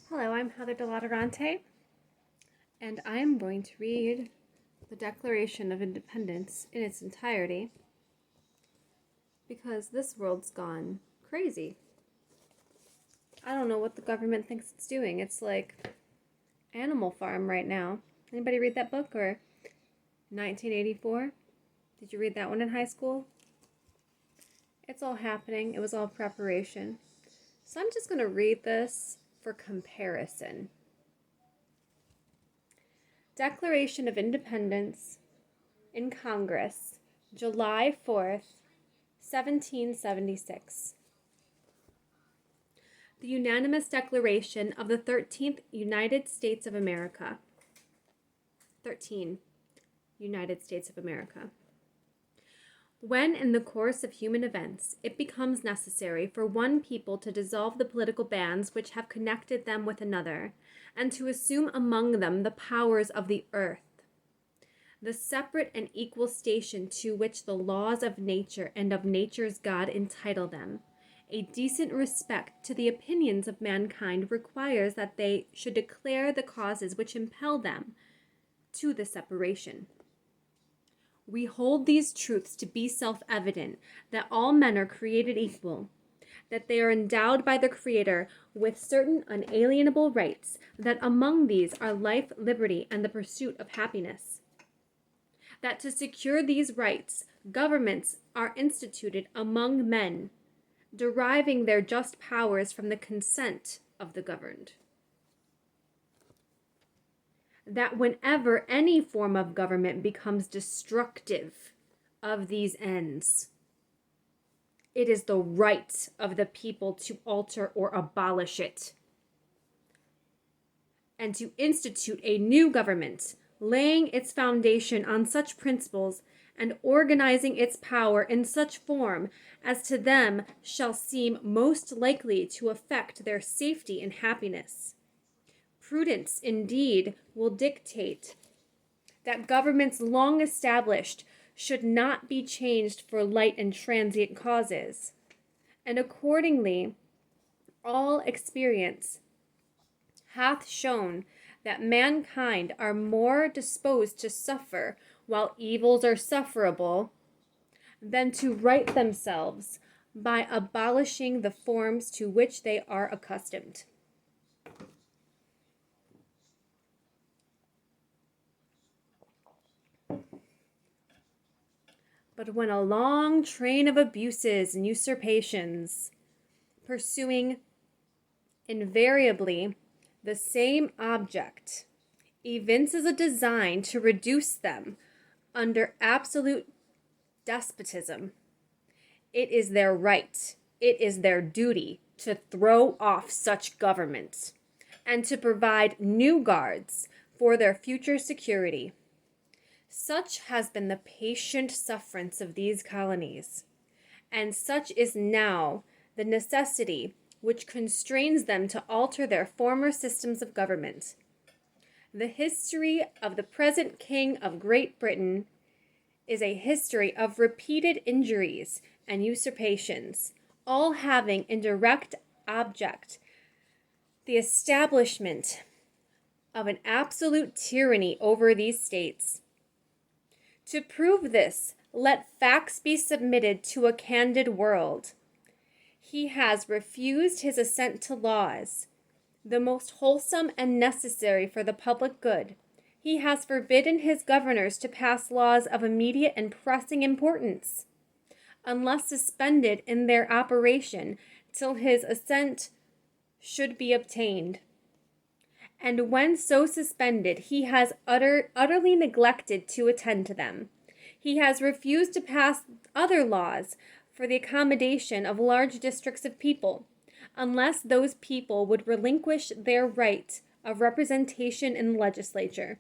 Hello, I'm Heather DeLadurantaye, and I am going to read the Declaration of Independence in its entirety because this world's gone crazy. I don't know what the government thinks it's doing. It's like Animal Farm right now. Anybody read that book or 1984? Did you read that one in high school? It's all happening. It was all preparation. So I'm just going to read this for comparison. Declaration of Independence in Congress, July 4th, 1776. The unanimous declaration of the 13th United States of America. 13 United States of America. When, in the course of human events, it becomes necessary for one people to dissolve the political bands which have connected them with another, and to assume among them the powers of the earth, the separate and equal station to which the laws of nature and of nature's God entitle them, a decent respect to the opinions of mankind requires that they should declare the causes which impel them to the separation. We hold these truths to be self-evident, that all men are created equal, that they are endowed by the Creator with certain unalienable rights, that among these are life, liberty, and the pursuit of happiness. That to secure these rights, governments are instituted among men, deriving their just powers from the consent of the governed. That whenever any form of government becomes destructive of these ends, it is the right of the people to alter or abolish it, and to institute a new government, laying its foundation on such principles and organizing its power in such form as to them shall seem most likely to affect their safety and happiness. Prudence, indeed, will dictate that governments long established should not be changed for light and transient causes, and accordingly, all experience hath shown that mankind are more disposed to suffer while evils are sufferable than to right themselves by abolishing the forms to which they are accustomed. But when a long train of abuses and usurpations, pursuing invariably the same object, evinces a design to reduce them under absolute despotism, it is their right, it is their duty to throw off such governments and to provide new guards for their future security. Such has been the patient sufferance of these colonies, and such is now the necessity which constrains them to alter their former systems of government. The history of the present King of Great Britain is a history of repeated injuries and usurpations, all having in direct object the establishment of an absolute tyranny over these states. To prove this, let facts be submitted to a candid world. He has refused his assent to laws, the most wholesome and necessary for the public good. He has forbidden his governors to pass laws of immediate and pressing importance, unless suspended in their operation till his assent should be obtained. And when so suspended, he has utterly neglected to attend to them. He has refused to pass other laws for the accommodation of large districts of people, unless those people would relinquish their right of representation in the legislature,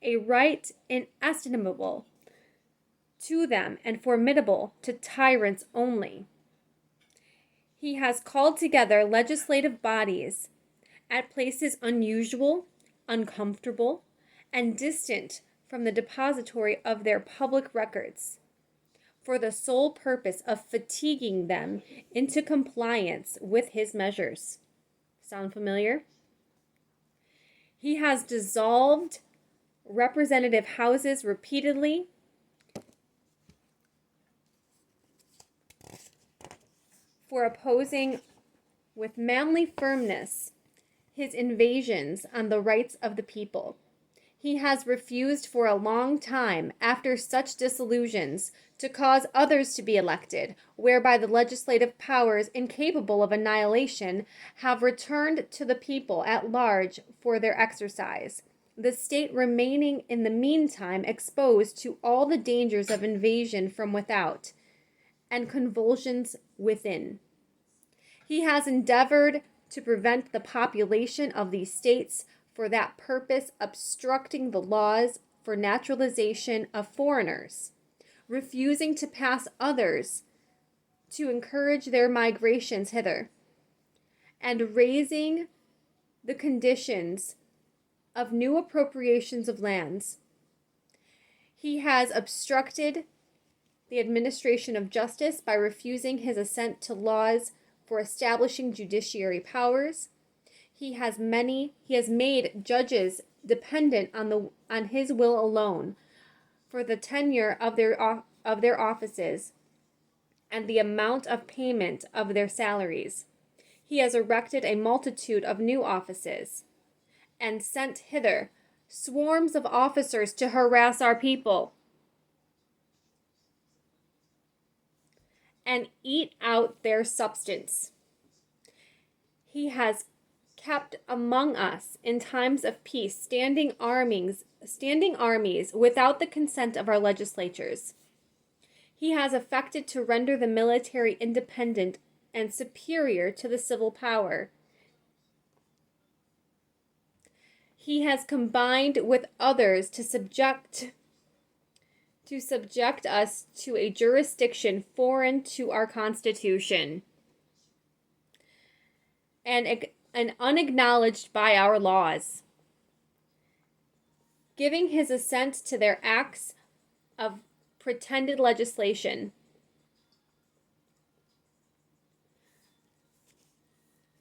a right inestimable to them and formidable to tyrants only. He has called together legislative bodies at places unusual, uncomfortable, and distant from the depository of their public records, for the sole purpose of fatiguing them into compliance with his measures. Sound familiar? He has dissolved representative houses repeatedly. For opposing with manly firmness his invasions on the rights of the people. He has refused for a long time, after such disillusions, to cause others to be elected, whereby the legislative powers, incapable of annihilation, have returned to the people at large for their exercise, the state remaining in the meantime exposed to all the dangers of invasion from without and convulsions within. He has endeavored to prevent the population of these states for that purpose, obstructing the laws for naturalization of foreigners, refusing to pass others to encourage their migrations hither, and raising the conditions of new appropriations of lands. He has obstructed the administration of justice by refusing his assent to laws for establishing judiciary powers. He has made judges dependent on his will alone for the tenure of their offices and the amount of payment of their salaries. He has erected a multitude of new offices and sent hither swarms of officers to harass our people and eat out their substance. He has kept among us in times of peace standing armies without the consent of our legislatures. He has affected to render the military independent and superior to the civil power. He has combined with others to subject us to a jurisdiction foreign to our Constitution and unacknowledged by our laws, giving his assent to their acts of pretended legislation,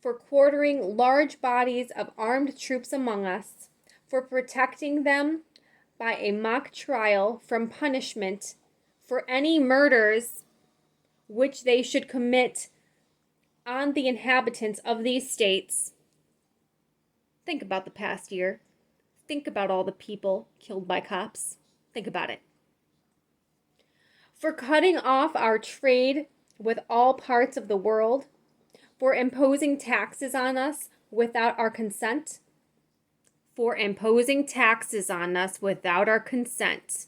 for quartering large bodies of armed troops among us, for protecting them by a mock trial from punishment for any murders which they should commit on the inhabitants of these states. Think about the past year. Think about all the people killed by cops. Think about it. For cutting off our trade with all parts of the world, for imposing taxes on us without our consent, for imposing taxes on us without our consent,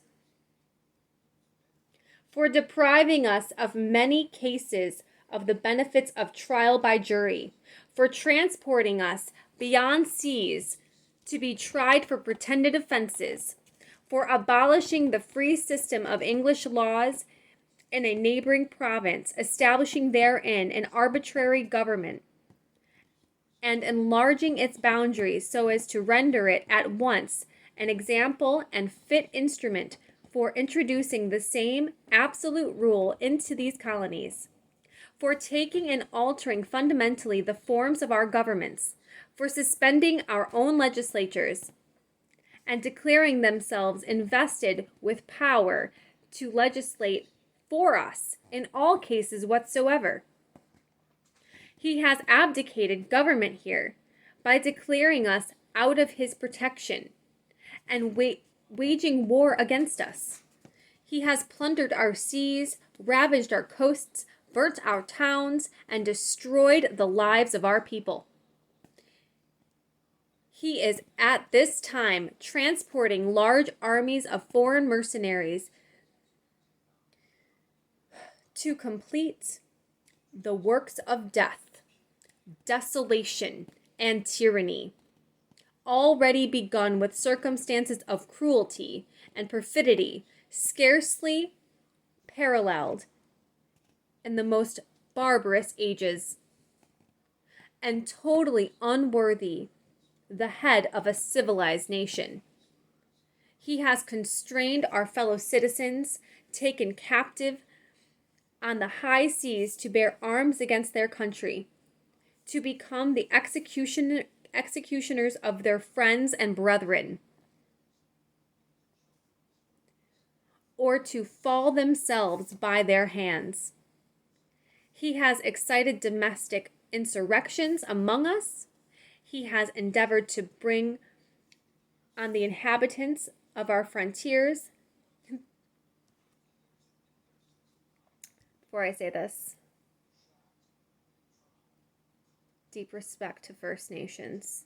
for depriving us of many cases of the benefits of trial by jury, for transporting us beyond seas to be tried for pretended offenses, for abolishing the free system of English laws in a neighboring province, establishing therein an arbitrary government, and enlarging its boundaries so as to render it at once an example and fit instrument for introducing the same absolute rule into these colonies, for taking and altering fundamentally the forms of our governments, for suspending our own legislatures, and declaring themselves invested with power to legislate for us in all cases whatsoever. He has abdicated government here by declaring us out of his protection and waging war against us. He has plundered our seas, ravaged our coasts, burnt our towns, and destroyed the lives of our people. He is at this time transporting large armies of foreign mercenaries to complete the works of death, desolation, and tyranny, already begun with circumstances of cruelty and perfidy scarcely paralleled in the most barbarous ages, and totally unworthy the head of a civilized nation. He has constrained our fellow citizens, taken captive on the high seas to bear arms against their country, to become the executioners of their friends and brethren, or to fall themselves by their hands. He has excited domestic insurrections among us. He has endeavored to bring on the inhabitants of our frontiers. Before I say this, deep respect to First Nations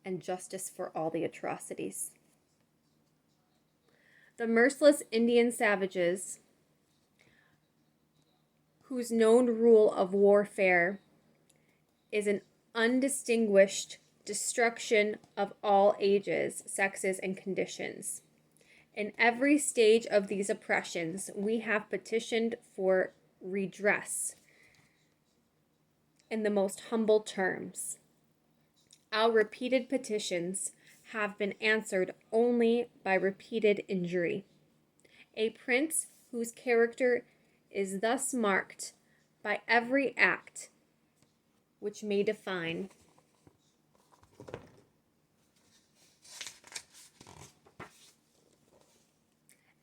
and justice for all the atrocities. The merciless Indian savages, whose known rule of warfare is an undistinguished destruction of all ages, sexes, and conditions. In every stage of these oppressions, we have petitioned for redress in the most humble terms. Our repeated petitions have been answered only by repeated injury. A prince whose character is thus marked by every act which may define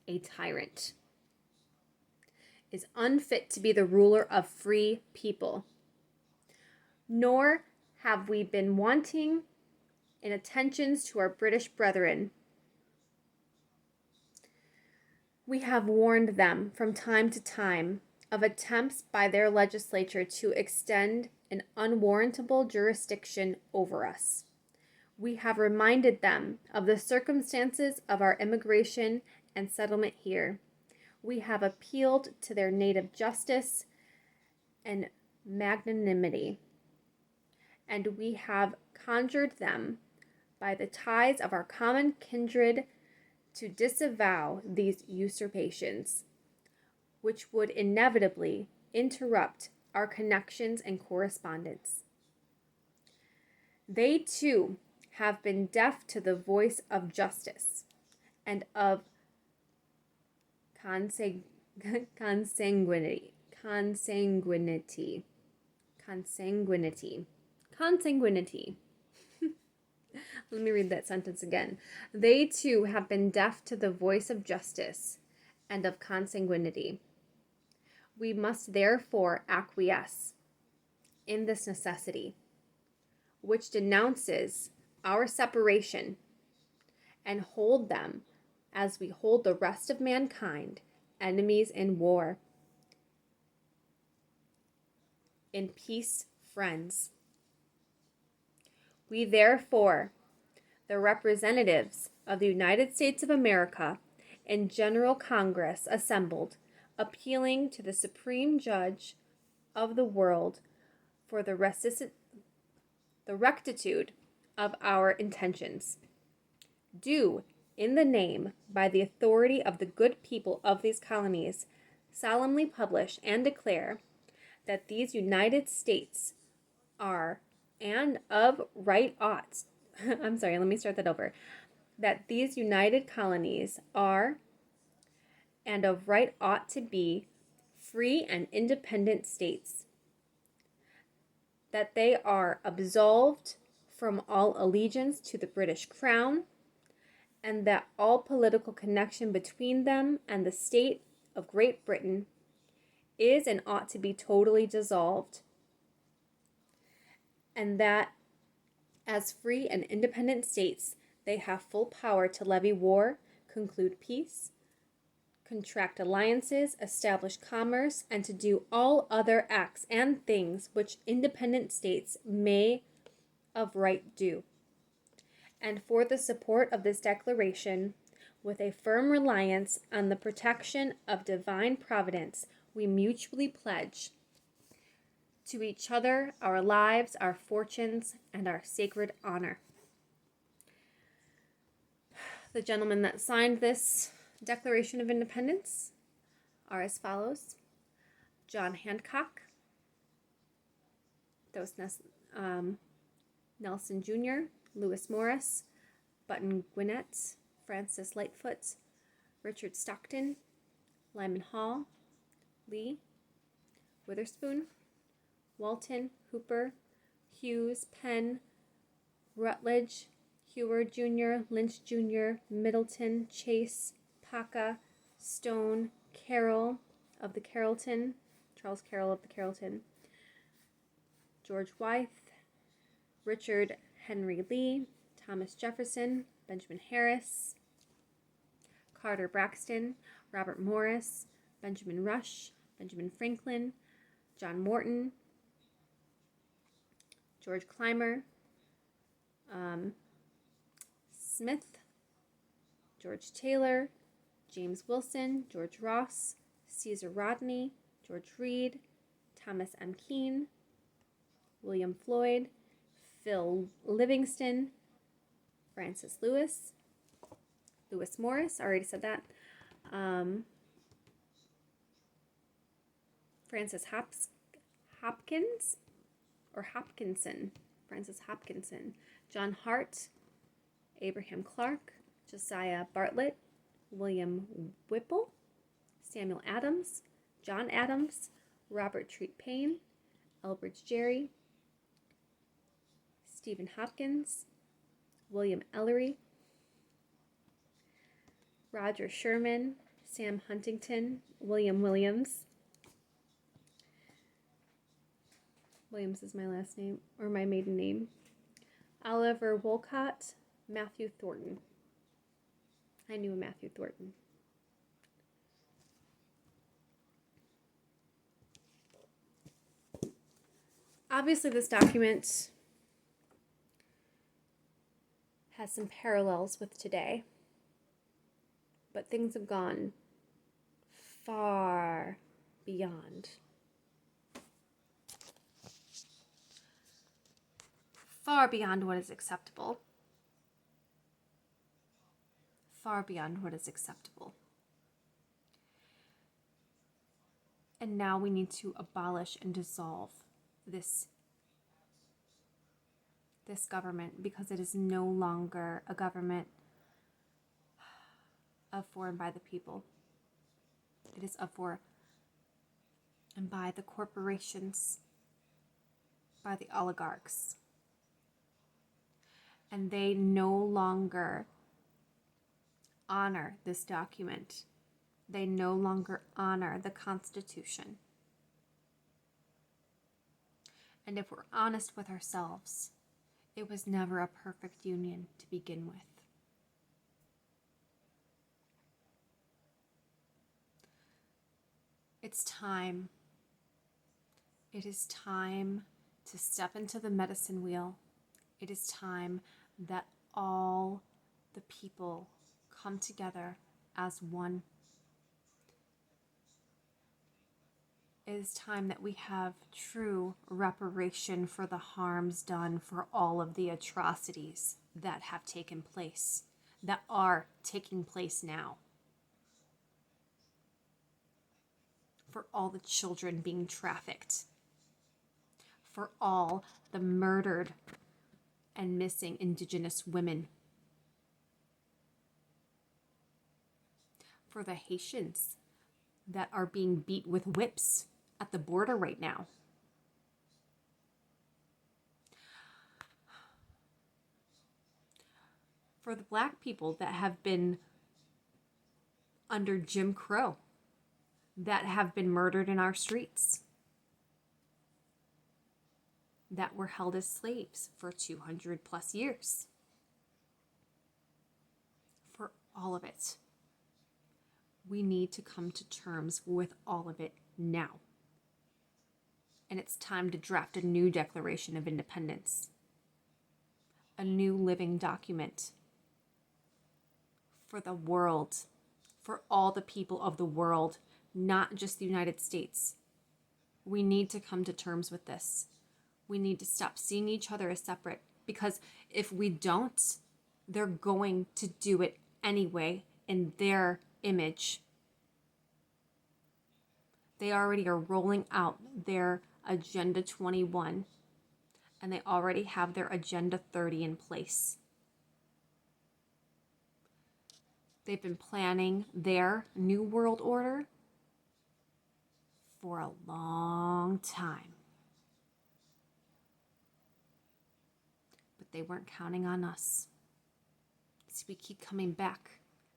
a tyrant is unfit to be the ruler of free people. Nor have we been wanting in attentions to our British brethren. We have warned them from time to time of attempts by their legislature to extend an unwarrantable jurisdiction over us. We have reminded them of the circumstances of our immigration and settlement here. We have appealed to their native justice and magnanimity, and we have conjured them by the ties of our common kindred to disavow these usurpations, which would inevitably interrupt our connections and correspondence. They too have been deaf to the voice of justice and of consanguinity. Let me read that sentence again. They too have been deaf to the voice of justice and of consanguinity. We must therefore acquiesce in this necessity, which denounces our separation, and hold them, as we hold the rest of mankind, enemies in war. In peace, friends. We therefore, the representatives of the United States of America in General Congress assembled, appealing to the Supreme Judge of the world for the rectitude of our intentions, do, in the name, by the authority of the good people of these colonies, solemnly publish and declare that these United States are, and of right ought, that these united colonies are, and of right ought to be, free and independent states, that they are absolved from all allegiance to the British Crown, and that all political connection between them and the state of Great Britain is and ought to be totally dissolved, and that as free and independent states they have full power to levy war, conclude peace, contract alliances, establish commerce, and to do all other acts and things which independent states may of right do. And for the support of this declaration, with a firm reliance on the protection of divine providence, we mutually pledge to each other our lives, our fortunes, and our sacred honor. The gentlemen that signed this Declaration of Independence are as follows: John Hancock, Nelson Jr., Lewis Morris, Button Gwinnett, Francis Lightfoot, Richard Stockton, Lyman Hall, Lee, Witherspoon, Walton, Hooper, Hughes, Penn, Rutledge, Hewer Jr., Lynch Jr., Middleton, Chase, Paca, Stone, Carroll of the Carrollton, Charles Carroll of the Carrollton, George Wythe, Richard Henry Lee, Thomas Jefferson, Benjamin Harris, Carter Braxton, Robert Morris, Benjamin Rush, Benjamin Franklin, John Morton, George Clymer, Smith, George Taylor, James Wilson, George Ross, Caesar Rodney, George Reed, Thomas M. Keene, William Floyd, Phil Livingston, Francis Lewis, Lewis Morris, I already said that, Francis Hopkins, or Hopkinson, Francis Hopkinson, John Hart, Abraham Clark, Josiah Bartlett, William Whipple, Samuel Adams, John Adams, Robert Treat Payne, Elbridge Gerry, Stephen Hopkins, William Ellery, Roger Sherman, Sam Huntington, William Williams. Williams is my last name, or my maiden name. Oliver Wolcott, Matthew Thornton. I knew a Matthew Thornton. Obviously, this document has some parallels with today, but things have gone far beyond. Far beyond what is acceptable. Far beyond what is acceptable. And now we need to abolish and dissolve this government, because it is no longer a government of for and by the people. It is of for and by the corporations, by the oligarchs. And they no longer honor this document. They no longer honor the Constitution. And if we're honest with ourselves, it was never a perfect union to begin with. It's time. It is time to step into the medicine wheel. It is time that all the people come together as one. It is time that we have true reparation for the harms done, for all of the atrocities that have taken place, that are taking place now. For all the children being trafficked. For all the murdered and missing Indigenous women. For the Haitians that are being beat with whips at the border right now. For the Black people that have been under Jim Crow, that have been murdered in our streets, that were held as slaves for 200 plus years. For all of it. We need to come to terms with all of it now. And it's time to draft a new Declaration of Independence. A new living document for the world, for all the people of the world, not just the United States. We need to come to terms with this. We need to stop seeing each other as separate, because if we don't, they're going to do it anyway in their image. They already are rolling out their Agenda 21, and they already have their Agenda 30 in place. They've been planning their New World Order for a long time. They weren't counting on us. So we keep coming back.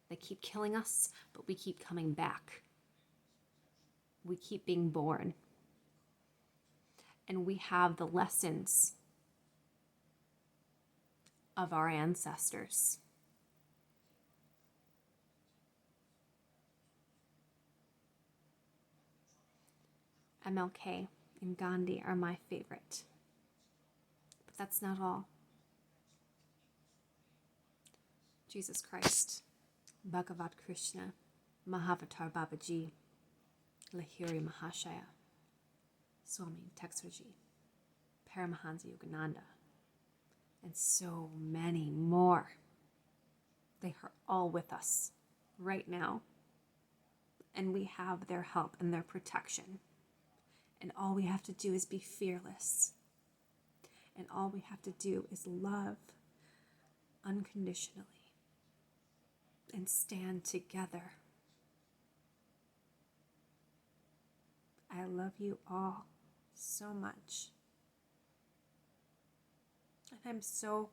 They keep killing us, but we keep coming back. We keep being born. And we have the lessons of our ancestors. MLK and Gandhi are my favorite. But that's not all. Jesus Christ, Bhagavat Krishna, Mahavatar Babaji, Lahiri Mahashaya, Swami Texerji, Paramahansa Yogananda, and so many more. They are all with us right now. And we have their help and their protection. And all we have to do is be fearless. And all we have to do is love unconditionally and stand together. I love you all so much. And I'm so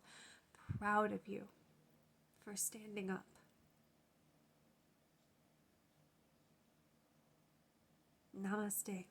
proud of you for standing up. Namaste.